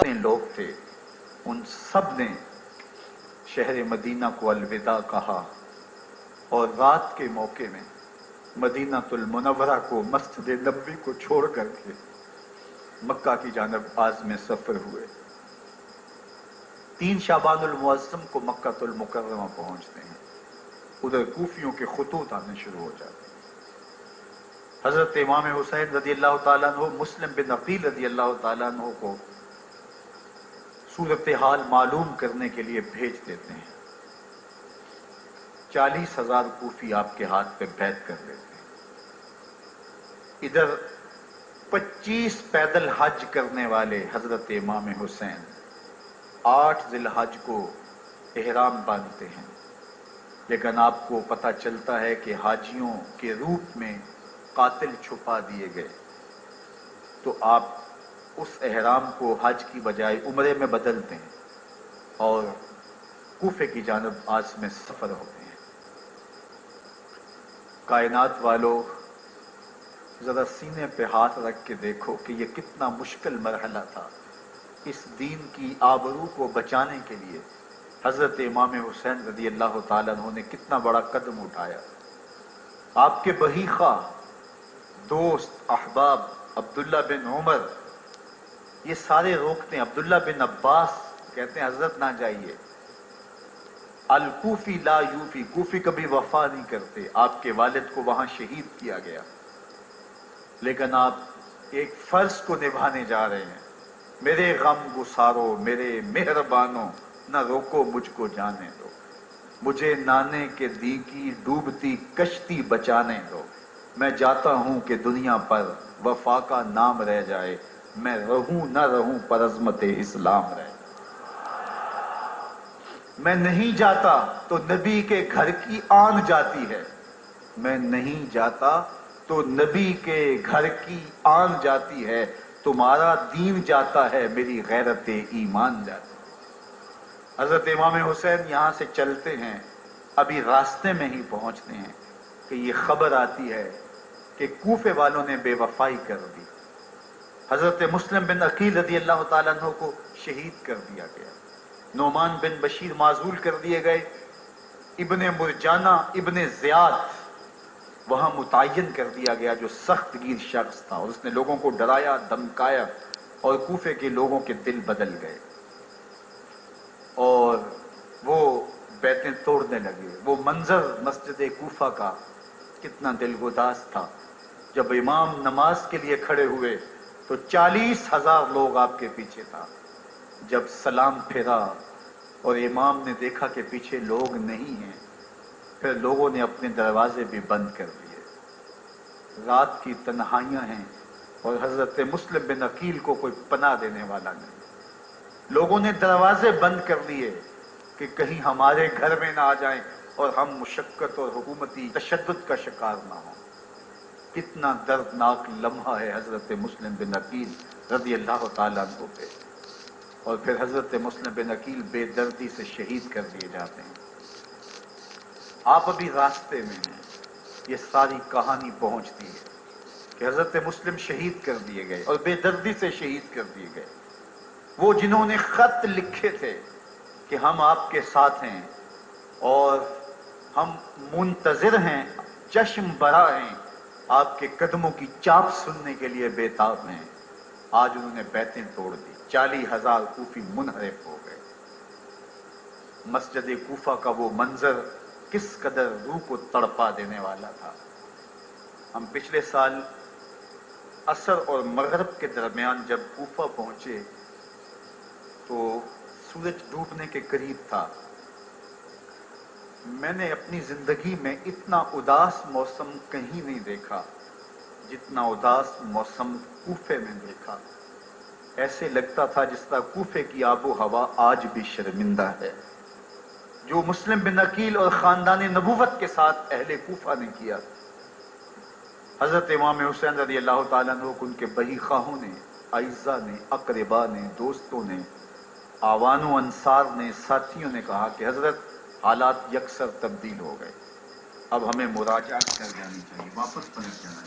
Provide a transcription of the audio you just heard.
جتنے لوگ تھے ان سب نے شہر مدینہ کو الوداع کہا اور رات کے موقع میں مدینہ المنورہ کو، مسجد نبوی کو چھوڑ کر کے مکہ کی جانب عازم سفر ہوئے۔ 3 شعبان المعظم کو مکہ المکرمہ پہنچتے ہیں، ادھر کوفیوں کے خطوط آنے شروع ہو جاتے ہیں۔ حضرت امام حسین رضی اللہ تعالیٰ عنہ مسلم بن عقیل رضی اللہ تعالیٰ عنہ کو صورتحال معلوم کرنے کے لیے بھیج دیتے ہیں۔ 40,000 کوفی آپ کے ہاتھ پہ بیعت کر دیتے ہیں۔ ادھر 25 پیدل حج کرنے والے حضرت امام حسین 8 ذی الحج کو احرام باندھتے ہیں، لیکن آپ کو پتہ چلتا ہے کہ حاجیوں کے روپ میں قاتل چھپا دیے گئے، تو آپ اس احرام کو حج کی بجائے عمرے میں بدلتے ہیں اور کوفے کی جانب عازم سفر ہوتے ہیں۔ کائنات والو، ذرا سینے پہ ہاتھ رکھ کے دیکھو کہ یہ کتنا مشکل مرحلہ تھا۔ اس دین کی آبرو کو بچانے کے لیے حضرت امام حسین رضی اللہ تعالیٰ عنہ نے کتنا بڑا قدم اٹھایا۔ آپ کے بہی خواہ، دوست، احباب عبداللہ بن عمر یہ سارے روکتے ہیں۔ عبداللہ بن عباس کہتے ہیں حضرت نہ جائیے، الکوفی لا یوفی، کوفی کبھی وفا نہیں کرتے۔ آپ کے والد کو وہاں شہید کیا گیا، لیکن آپ ایک فرض کو نبھانے جا رہے ہیں۔ میرے غم گسارو، میرے مہربانوں، نہ روکو مجھ کو جانے دو، مجھے نانے کے دی کی ڈوبتی کشتی بچانے دو۔ میں جاتا ہوں کہ دنیا پر وفا کا نام رہ جائے، میں رہوں نہ رہوں پر عظمت اسلام رہے۔ میں نہیں جاتا تو نبی کے گھر کی آن جاتی ہے، میں نہیں جاتا تو نبی کے گھر کی آن جاتی ہے۔ تمہارا دین جاتا ہے، میری غیرت ایمان جاتی ہے۔ حضرت امام حسین یہاں سے چلتے ہیں، ابھی راستے میں ہی پہنچتے ہیں کہ یہ خبر آتی ہے کہ کوفے والوں نے بے وفائی کر دی۔ حضرت مسلم بن عقیل رضی اللہ تعالیٰ عنہ کو شہید کر دیا گیا، نعمان بن بشیر معزول کر دیے گئے، ابن مرجانہ ابن زیاد وہاں متعین کر دیا گیا جو سخت گیر شخص تھا، اور اس نے لوگوں کو ڈرایا، دھمکایا، اور کوفے کے لوگوں کے دل بدل گئے اور وہ بیعتیں توڑنے لگے۔ وہ منظر مسجد کوفہ کا کتنا دلگداز تھا۔ جب امام نماز کے لیے کھڑے ہوئے تو 40,000 لوگ آپ کے پیچھے تھا۔ جب سلام پھیرا اور امام نے دیکھا کہ پیچھے لوگ نہیں ہیں، پھر لوگوں نے اپنے دروازے بھی بند کر دیے۔ رات کی تنہائیاں ہیں اور حضرت مسلم بن عقیل کو کوئی پناہ دینے والا نہیں۔ لوگوں نے دروازے بند کر دیے کہ کہیں ہمارے گھر میں نہ آ جائیں اور ہم مشقت اور حکومتی تشدد کا شکار نہ ہوں۔ کتنا دردناک لمحہ ہے حضرت مسلم بن عقیل رضی اللہ تعالیٰ عنہ پہ، اور پھر حضرت مسلم بن عقیل بے دردی سے شہید کر دیے جاتے ہیں۔ آپ ابھی راستے میں ہیں، یہ ساری کہانی پہنچتی ہے کہ حضرت مسلم شہید کر دیے گئے اور بے دردی سے شہید کر دیے گئے۔ وہ جنہوں نے خط لکھے تھے کہ ہم آپ کے ساتھ ہیں اور ہم منتظر ہیں، چشم برا ہیں، آپ کے قدموں کی چاپ سننے کے لیے بےتاب ہیں، آج انہوں نے بیعتیں توڑ دی۔ 40,000 کوفی منحرف ہو گئے۔ مسجد کوفہ کا وہ منظر کس قدر روح کو تڑپا دینے والا تھا۔ ہم پچھلے سال عصر اور مغرب کے درمیان جب کوفہ پہنچے تو سورج ڈوبنے کے قریب تھا۔ میں نے اپنی زندگی میں اتنا اداس موسم کہیں نہیں دیکھا جتنا اداس موسم کوفے میں دیکھا۔ ایسے لگتا تھا جس طرح کوفے کی آب و ہوا آج بھی شرمندہ ہے۔ جو مسلم بن عقیل اور خاندان نبوت کے ساتھ اہل کوفہ نے کیا، حضرت امام حسین رضی اللہ تعالیٰ عنہ کو ان کے بہی خواہوں نے، اعزاء نے، اقربا نے، دوستوں نے، آوان و انصار نے، ساتھیوں نے کہا کہ حضرت حالات یکسر تبدیل ہو گئے، اب ہمیں مراجعت کر جانی چاہیے، واپس پلٹ جانا چاہیے۔